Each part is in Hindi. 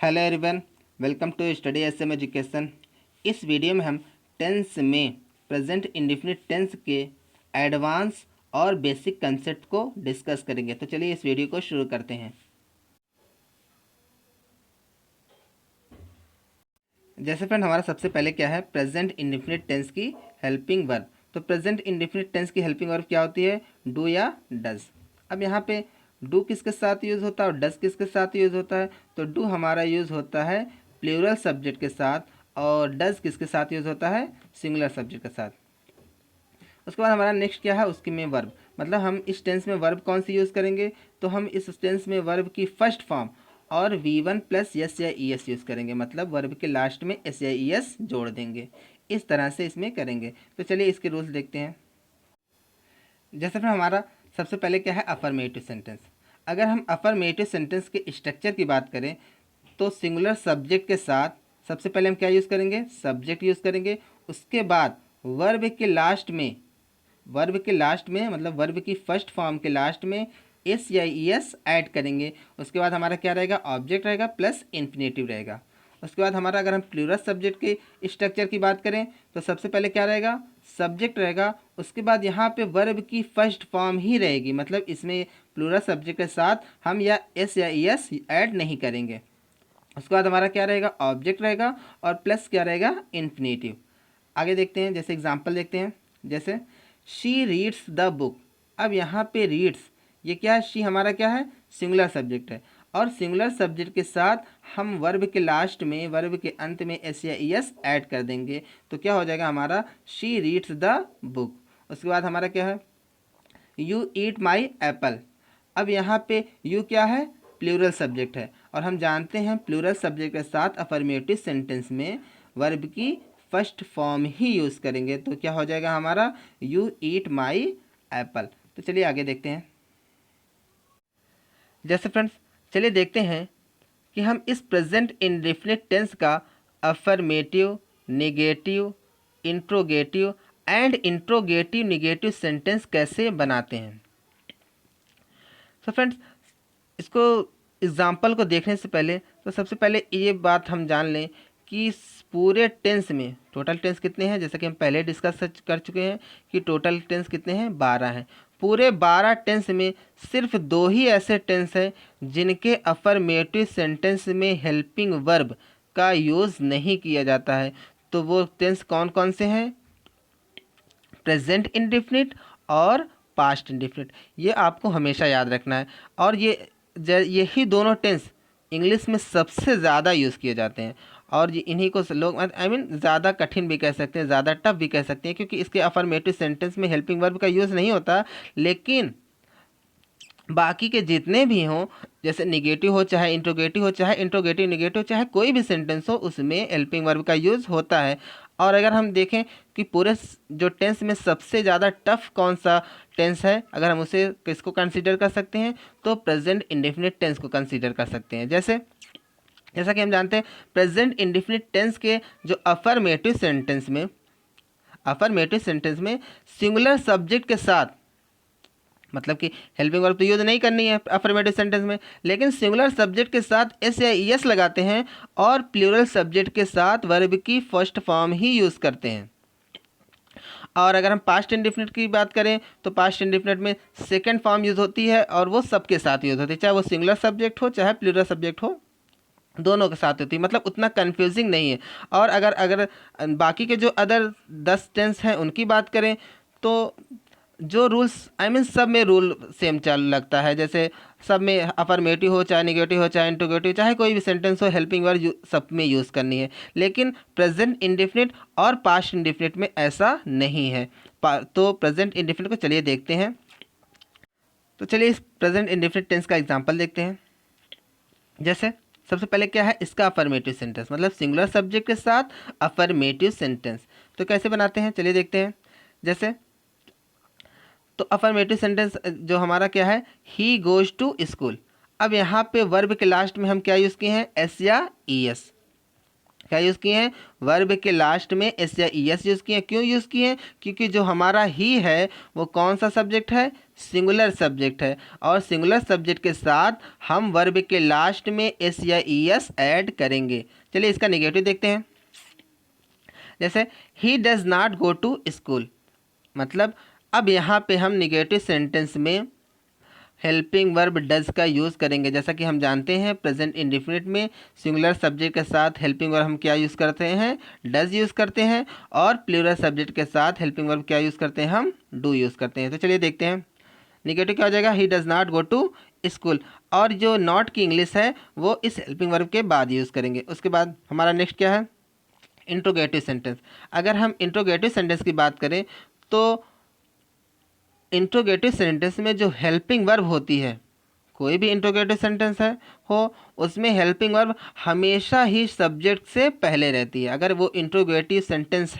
Hello everyone, welcome to study SM education. इस वीडियो में हम टेंस में प्रेजेंट इंडेफिनिट टेंस के एडवांस और बेसिक कंसेप्ट को डिस्कस करेंगे। तो चलिए इस वीडियो को शुरू करते हैं। जैसे फ्रेंड, हमारा सबसे पहले क्या है, प्रेजेंट इंडेफिनिट टेंस की हेल्पिंग वर्ब। तो प्रेजेंट इंडेफिनिट टेंस की हेल्पिंग वर्ब क्या होती है? डू या डज। अब यहाँ पे डू किसके साथ यूज़ होता है और डज किसके साथ यूज़ होता है? तो डू हमारा यूज़ होता है प्लूरल सब्जेक्ट के साथ और डज किसके साथ यूज़ होता है? सिंगुलर सब्जेक्ट के साथ। उसके बाद हमारा नेक्स्ट क्या है, उसकी में वर्ब। मतलब हम इस टेंस में वर्ब कौन सी यूज़ करेंगे? तो हम इस टेंस में वर्ब की फर्स्ट फॉर्म और V1 प्लस एस या ई एस यूज़ करेंगे। मतलब वर्ब के लास्ट में एस या ई एस जोड़ देंगे। इस तरह से इसमें करेंगे। तो चलिए इसके रूल्स देखते हैं। जैसे फिर हमारा सबसे पहले क्या है, अफर्मेटिव सेंटेंस। अगर हम अफर्मेटिव सेंटेंस के स्ट्रक्चर की बात करें तो सिंगुलर सब्जेक्ट के साथ सबसे पहले हम क्या यूज़ करेंगे? सब्जेक्ट यूज़ करेंगे। उसके बाद वर्ब के लास्ट में मतलब वर्ब की फर्स्ट फॉर्म के लास्ट में एस या ई एस ऐड करेंगे। उसके बाद हमारा क्या रहेगा? ऑब्जेक्ट रहेगा प्लस इन्फिनेटिव रहेगा। उसके बाद हमारा अगर हम प्लूरल सब्जेक्ट के स्ट्रक्चर की बात करें तो सबसे पहले क्या रहेगा? सब्जेक्ट रहेगा। उसके बाद यहाँ पे वर्ब की फर्स्ट फॉर्म ही रहेगी। मतलब इसमें प्लूरल सब्जेक्ट के साथ हम या एस या ई एस ऐड नहीं करेंगे। उसके बाद हमारा क्या रहेगा? ऑब्जेक्ट रहेगा और प्लस क्या रहेगा? इन्फिनेटिव। आगे देखते हैं, जैसे एग्जांपल देखते हैं। जैसे शी रीड्स द बुक। अब यहाँ पे रीड्स, ये क्या है? शी हमारा क्या है? सिंगुलर सब्जेक्ट है। और सिंगुलर सब्जेक्ट के साथ हम वर्ब के लास्ट में, वर्ब के अंत में एस या ई एस ऐड कर देंगे। तो क्या हो जाएगा हमारा? She reads the book. उसके बाद हमारा क्या है? You eat my Apple. अब यहाँ पे यू क्या है? प्लूरल सब्जेक्ट है। और हम जानते हैं प्लूरल सब्जेक्ट के साथ अफर्मेटिव सेंटेंस में वर्ब की फर्स्ट फॉर्म ही यूज़ करेंगे। तो क्या हो जाएगा हमारा? You eat my Apple. तो चलिए आगे देखते हैं। जैसे फ्रेंड्स, चलिए देखते हैं कि हम इस प्रेजेंट इंडेफिनिट टेंस का affirmative, negative, interrogative and interrogative negative sentence कैसे बनाते हैं। तो फ्रेंड्स, इसको एग्ज़ाम्पल को देखने से पहले तो सबसे पहले ये बात हम जान लें कि इस पूरे टेंस में टोटल टेंस कितने हैं। जैसा कि हम पहले डिस्कस कर चुके हैं कि टोटल टेंस कितने हैं? 12 हैं। पूरे 12 टेंस में सिर्फ 2 ही ऐसे टेंस हैं जिनके अफर्मेटिव सेंटेंस में हेल्पिंग वर्ब का यूज़ नहीं किया जाता है। तो वो टेंस कौन कौन से हैं? प्रेजेंट इंडेफिनिट और पास्ट इंडेफिनिट। ये आपको हमेशा याद रखना है। और यही दोनों टेंस इंग्लिश में सबसे ज़्यादा यूज़ किए जाते हैं। और ये इन्हीं को लोग ज़्यादा कठिन भी कह सकते हैं, ज़्यादा टफ भी कह सकते हैं, क्योंकि इसके अफर्मेटिव सेंटेंस में हेल्पिंग वर्ब का यूज़ नहीं होता। लेकिन बाकी के जितने भी हों, जैसे निगेटिव हो चाहे इंट्रोगेटिव हो, चाहे इंट्रोगेटिव निगेटिव, चाहे कोई भी सेंटेंस हो, उसमें हेल्पिंग वर्ब का यूज़ होता है। और अगर हम देखें कि पूरे जो टेंस में सबसे ज़्यादा टफ कौन सा टेंस है, अगर हम उसे किसको कंसीडर कर सकते हैं तो प्रेजेंट इंडेफिनिट टेंस को कंसीडर कर सकते हैं। जैसा कि हम जानते हैं प्रेजेंट इंडेफिनिट टेंस के जो अफर्मेटिव सेंटेंस में सिंगुलर सब्जेक्ट के साथ, मतलब कि हेल्पिंग वर्ब तो यूज़ नहीं करनी है अफर्मेटिव सेंटेंस में, लेकिन सिंगुलर सब्जेक्ट के साथ एस या ई एस लगाते हैं और प्लूरल सब्जेक्ट के साथ वर्ब की फर्स्ट फॉर्म ही यूज़ करते हैं। और अगर हम पास्ट इंडेफिनिट की बात करें तो पास्ट इंडेफिनिट में सेकेंड फॉर्म यूज़ होती है और वो सबके साथ यूज़ होती है, चाहे वो सिंगुलर सब्जेक्ट हो चाहे प्लूरल सब्जेक्ट हो, दोनों के साथ होती है। मतलब उतना कंफ्यूजिंग नहीं है। और अगर अगर बाकी के जो अदर 10 टेंस हैं उनकी बात करें तो जो रूल्स सब में रूल सेम चल लगता है। जैसे सब में अफर्मेटिव हो चाहे निगेटिव हो चाहे इंट्रोगेटिव, चाहे कोई भी सेंटेंस हो, हेल्पिंग वर्ब सब में यूज़ करनी है। लेकिन प्रेजेंट इंडेफिनिट और पास्ट इंडेफिनिट में ऐसा नहीं है। तो प्रेजेंट इंडेफिनिट को चलिए देखते हैं। तो चलिए इस प्रेजेंट इंडेफिनिट टेंस का एग्जाम्पल देखते हैं। जैसे सबसे पहले क्या है, इसका अफर्मेटिव सेंटेंस, मतलब सिंगुलर सब्जेक्ट के साथ अफर्मेटिव सेंटेंस। तो कैसे बनाते हैं चलिए देखते हैं। जैसे तो अफर्मेटिव सेंटेंस जो हमारा क्या है, ही गोज टू स्कूल। अब यहाँ पे वर्ब के लास्ट में हम क्या यूज़ किए हैं? एस या ई एस। क्या यूज़ किए हैं? वर्ब के लास्ट में एस या ई एस यूज़ किए हैं। क्यों यूज़ किए हैं? क्योंकि जो हमारा ही है वो कौन सा सब्जेक्ट है? सिंगुलर सब्जेक्ट है और सिंगुलर सब्जेक्ट के साथ हम वर्ब के लास्ट में एस या ई एस ऐड करेंगे। चलिए इसका नेगेटिव देखते हैं। जैसे he does not go to school, मतलब अब यहाँ पे हम निगेटिव सेंटेंस में हेल्पिंग वर्ब डज का यूज़ करेंगे। जैसा कि हम जानते हैं प्रेजेंट इंडेफिनिट में सिंगुलर सब्जेक्ट के साथ हेल्पिंग वर्ब हम क्या यूज़ करते हैं, डज यूज़ करते हैं, और प्लूरल सब्जेक्ट के साथ हेल्पिंग वर्ब क्या यूज़ करते हैं, हम डू यूज़ करते हैं। तो चलिए देखते हैं निगेटिव क्या हो जाएगा, he does not go to school, और जो नॉट की इंग्लिश है वो इस हेल्पिंग वर्ब के बाद यूज़ करेंगे। उसके बाद हमारा नेक्स्ट क्या है, इंट्रोगेटिव सेंटेंस। अगर हम इंट्रोगेटिव सेंटेंस की बात करें तो इंट्रोगेटिव सेंटेंस में जो हेल्पिंग वर्ब होती है, कोई भी इंट्रोगेटिव सेंटेंस है हो उसमें हेल्पिंग वर्ब हमेशा ही सब्जेक्ट से पहले रहती है। अगर वो इंट्रोगेटिव सेंटेंस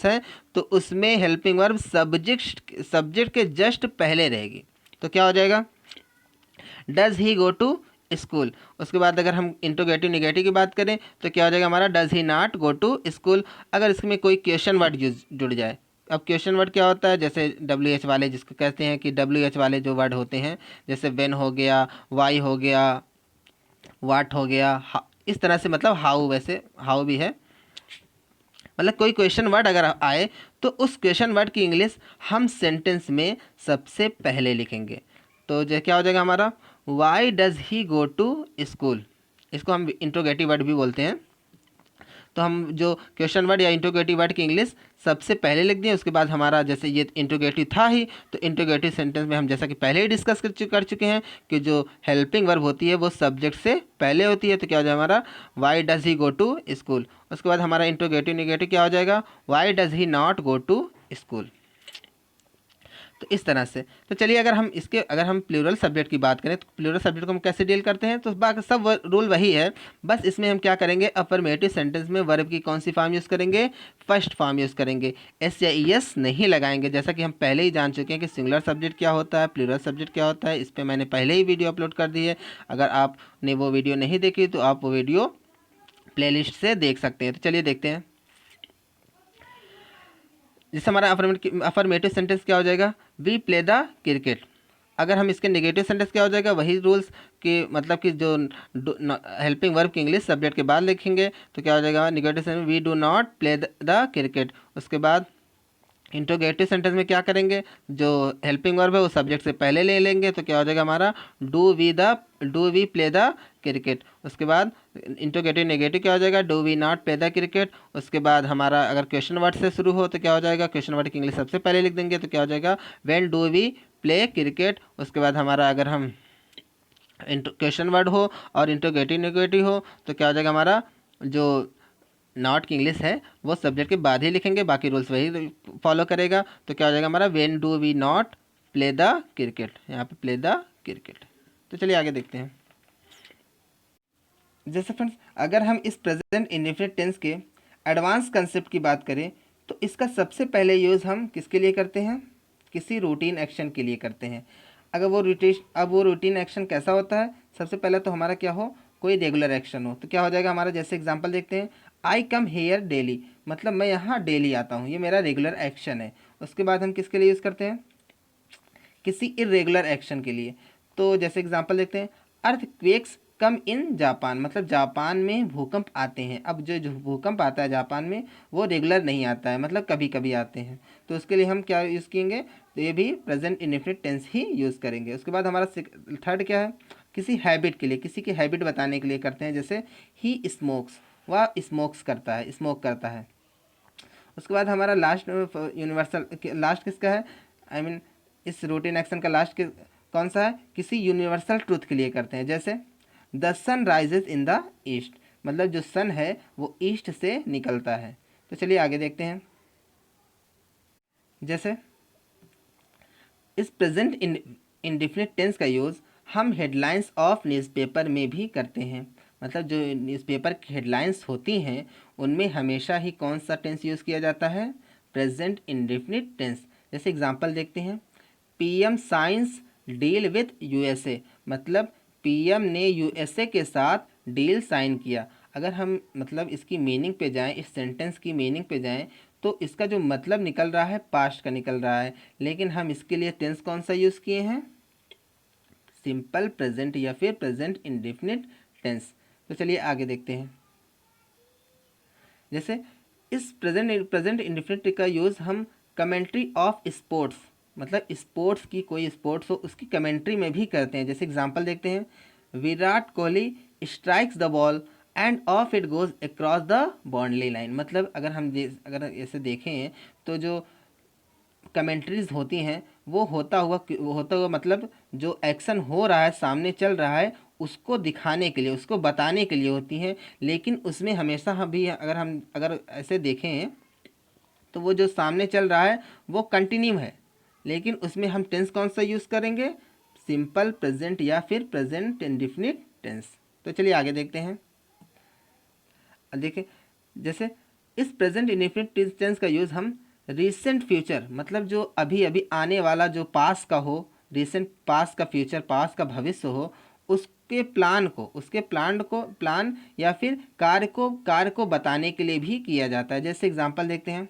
है तो उसमें हेल्पिंग वर्ब सब्जेक्ट के जस्ट पहले रहेगी। तो क्या हो जाएगा, does he go to school. उसके बाद अगर हम इंट्रोगेटिव निगेटिव की बात करें तो क्या हो जाएगा हमारा, does he not go to school. अगर इसमें कोई क्वेश्चन वर्ड जुड़ जाए, अब क्वेश्चन वर्ड क्या होता है, जैसे डब्ल्यू एच वाले, जिसको कहते हैं कि डब्ल्यू एच वाले जो वर्ड होते हैं, जैसे वेन हो गया, वाई हो गया, वाट हो गया, इस तरह से, मतलब हाउ, वैसे हाउ भी है, मतलब कोई क्वेश्चन वर्ड अगर आए तो उस क्वेश्चन वर्ड की इंग्लिश हम सेंटेंस में सबसे पहले लिखेंगे। तो जो क्या हो जाएगा हमारा, why does he go to school, इसको हम इंट्रोगेटिव वर्ड भी बोलते हैं। तो हम जो क्वेश्चन वर्ड या इंट्रोगेटिव वर्ड की इंग्लिश सबसे पहले लिख दिए। उसके बाद हमारा जैसे ये इंट्रोगेटिव था ही, तो इंट्रोगेटिव सेंटेंस में हम जैसा कि पहले ही डिस्कस कर चुके हैं कि जो हेल्पिंग वर्ब होती है वो सब्जेक्ट से पहले होती है। तो क्या हो जाएगा हमारा, why does he go to school. उसके बाद हमारा इंट्रोगेटिव निगेटिव क्या हो जाएगा, why does he not go to school. तो इस तरह से, तो चलिए अगर हम प्लूरल सब्जेक्ट की बात करें तो प्लूरल सब्जेक्ट को हम कैसे डील करते हैं, तो बाकी सब रूल वही है, बस इसमें हम क्या करेंगे, अफर्मेटिव सेंटेंस में वर्ब की कौन सी फॉर्म यूज़ करेंगे, फर्स्ट फॉर्म यूज़ करेंगे, एस या ई एस नहीं लगाएंगे। जैसा कि हम पहले ही जान चुके हैं कि सिंगुलर सब्जेक्ट क्या होता है, प्लूरल सब्जेक्ट क्या होता है, इस पर मैंने पहले ही वीडियो अपलोड कर दी है। अगर आपने वो वीडियो नहीं देखी तो आप वो वीडियो प्लेलिस्ट से देख सकते हैं। तो चलिए देखते हैं, जैसे हमारा अफर्मेटिव सेंटेंस क्या हो जाएगा, वी प्ले द क्रिकेट। अगर हम इसके नेगेटिव सेंटेंस क्या हो जाएगा, वही रूल्स कि मतलब कि जो हेल्पिंग वर्ब की इंग्लिश सब्जेक्ट के बाद लिखेंगे। तो क्या हो जाएगा negative sentence, we do not play the cricket. उसके बाद इंट्रोगेटिव सेंटेंस में क्या करेंगे, जो हेल्पिंग वर्ब है वो सब्जेक्ट से पहले ले लेंगे। तो क्या हो जाएगा हमारा, do we play the cricket. उसके बाद इंट्रोगेटिव नेगेटिव क्या हो जाएगा, do we not play the cricket. उसके बाद हमारा अगर क्वेश्चन वर्ड से शुरू हो तो क्या हो जाएगा, क्वेश्चन वर्ड की इंग्लिश सबसे पहले लिख देंगे। तो क्या हो जाएगा, when do we play cricket. उसके बाद हमारा अगर हम क्वेश्चन वर्ड हो और इंट्रोगेटिव नेगेटिव हो तो क्या हो जाएगा हमारा, जो नॉट की इंग्लिश है वो सब्जेक्ट के बाद ही लिखेंगे, बाकी रूल्स वही फॉलो करेगा। तो क्या हो जाएगा हमारा, when do we not play the cricket, यहाँ पे प्ले द क्रिकेट। तो चलिए आगे देखते हैं। जैसे फ्रेंड्स अगर हम इस प्रेजेंट इंडेफिनिट टेंस के एडवांस कंसेप्ट की बात करें तो इसका सबसे पहले यूज़ हम किसके लिए करते हैं, किसी रूटीन एक्शन के लिए करते हैं। अगर वो रूटीन एक्शन कैसा होता है, सबसे पहले तो हमारा क्या हो, कोई रेगुलर एक्शन हो। तो क्या हो जाएगा हमारा, जैसे एग्जांपल देखते हैं, आई कम हेयर डेली, मतलब मैं यहाँ डेली आता हूँ, ये मेरा रेगुलर एक्शन है। उसके बाद हम किसके लिए यूज़ करते हैं, किसी इरेगुलर एक्शन के लिए। तो जैसे एग्जांपल देखते हैं, अर्थक्वेक्स कम इन जापान, मतलब जापान में भूकंप आते हैं। अब जो भूकंप आता है जापान में वो रेगुलर नहीं आता है, मतलब कभी कभी आते हैं। तो उसके लिए हम क्या यूज़ करेंगे, तो ये भी प्रेजेंट इंडेफिनिट टेंस ही यूज़ करेंगे। उसके बाद हमारा थर्ड क्या है, किसी हैबिट के लिए, किसी की हैबिट बताने के लिए करते हैं। जैसे ही स्मोक्स, वह स्मोक करता है। उसके बाद हमारा लास्ट यूनिवर्सल, लास्ट किसका है, आई मीन इस रूटीन एक्शन का लास्ट कौन सा है, किसी यूनिवर्सल ट्रूथ के लिए करते हैं। जैसे the sun rises in the east, मतलब जो सन है वो ईस्ट से निकलता है। तो चलिए आगे देखते हैं। जैसे इस प्रेजेंट इंडेफिनिट टेंस का यूज़ हम हेडलाइंस ऑफ न्यूज़पेपर में भी करते हैं। मतलब जो न्यूज़पेपर की हेडलाइंस होती हैं उनमें हमेशा ही कौन सा टेंस यूज़ किया जाता है, प्रेजेंट इंडेफिनिट टेंस। जैसे एग्जांपल देखते हैं, PM science deal with USA, मतलब पीएम ने यूएसए के साथ डील साइन किया। अगर हम मतलब इसकी मीनिंग पे जाएं, इस सेंटेंस की मीनिंग पे जाएं, तो इसका जो मतलब निकल रहा है पास्ट का निकल रहा है, लेकिन हम इसके लिए टेंस कौन सा यूज़ किए हैं, सिंपल प्रेजेंट या फिर प्रेजेंट इंडेफिनिट टेंस। तो चलिए आगे देखते हैं। जैसे इस प्रेजेंट इंडेफिनिट का यूज़ हम कमेंट्री ऑफ स्पोर्ट्स, मतलब स्पोर्ट्स की कोई स्पोर्ट्स हो उसकी कमेंट्री में भी करते हैं। जैसे एग्जांपल देखते हैं, Virat Kohli strikes the ball end of it goes across the boundary line. मतलब अगर ऐसे देखें तो जो कमेंट्रीज होती हैं वो होता हुआ मतलब जो एक्शन हो रहा है सामने चल रहा है उसको दिखाने के लिए, उसको बताने के लिए होती हैं। लेकिन उसमें हमेशा हम भी अगर ऐसे देखें तो वो जो सामने चल रहा है वो कंटिन्यू है, लेकिन उसमें हम टेंस कौन सा यूज़ करेंगे, सिंपल प्रेजेंट या फिर प्रेजेंट इंडेफिनिट टेंस। तो चलिए आगे देखते हैं। देखें, जैसे इस प्रेजेंट इंडेफिनिट टेंस का यूज़ हम रिसेंट फ्यूचर, मतलब जो अभी अभी आने वाला जो पास का हो, रिसेंट पास का फ्यूचर, पास का भविष्य हो, उसके प्लान या फिर कार्य को बताने के लिए भी किया जाता है। जैसे एग्जांपल देखते हैं,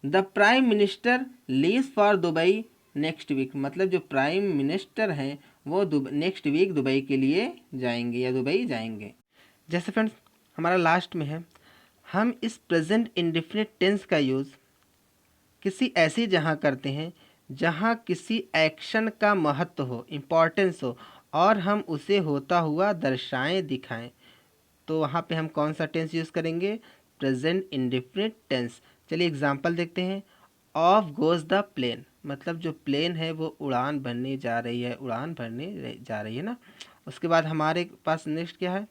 the prime minister leaves for Dubai next week, मतलब जो प्राइम मिनिस्टर हैं वो नेक्स्ट वीक दुबई के लिए जाएंगे या दुबई जाएंगे। जैसे फ्रेंड्स हमारा लास्ट में है, हम इस प्रेजेंट इंडेफिनिट टेंस का यूज़ किसी ऐसी जगह करते हैं जहाँ किसी एक्शन का महत्व हो, इम्पोर्टेंस हो, और हम उसे होता हुआ दर्शाएं, दिखाएं। तो वहाँ पे हम कौन सा टेंस यूज़ करेंगे, प्रेजेंट इंडेफिनिट टेंस। चलिए एग्जांपल देखते हैं, ऑफ गोज द प्लेन, मतलब जो प्लेन है वो उड़ान भरने जा रही है, जा रही है ना। उसके बाद हमारे पास नेक्स्ट क्या है,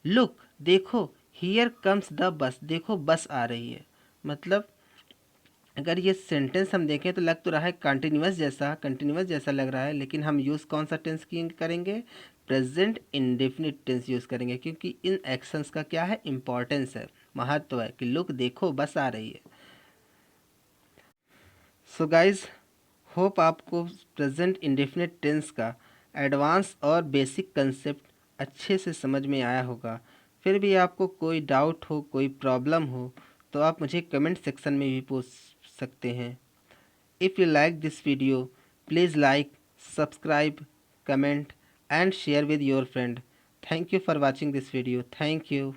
लुक, देखो, हियर कम्स द बस, देखो बस आ रही है। मतलब अगर ये सेंटेंस हम देखें तो लग तो रहा है कंटिन्यूअस जैसा लग रहा है, लेकिन हम यूज़ कौन सा टेंस की करेंगे, प्रेजेंट इंडेफिनिट टेंस यूज़ करेंगे, क्योंकि इन एक्शंस का क्या है, इम्पॉर्टेंस है, महत्व है, कि लुक, देखो बस आ रही है। सो गाइज, होप आपको प्रेजेंट इंडेफिनिट टेंस का एडवांस और बेसिक कंसेप्ट अच्छे से समझ में आया होगा। फिर भी आपको कोई डाउट हो, कोई प्रॉब्लम हो, तो आप मुझे कमेंट सेक्शन में भी पूछ सकते हैं। If you like this video, please like, subscribe, comment and share with your friend. Thank you for watching this video. Thank you.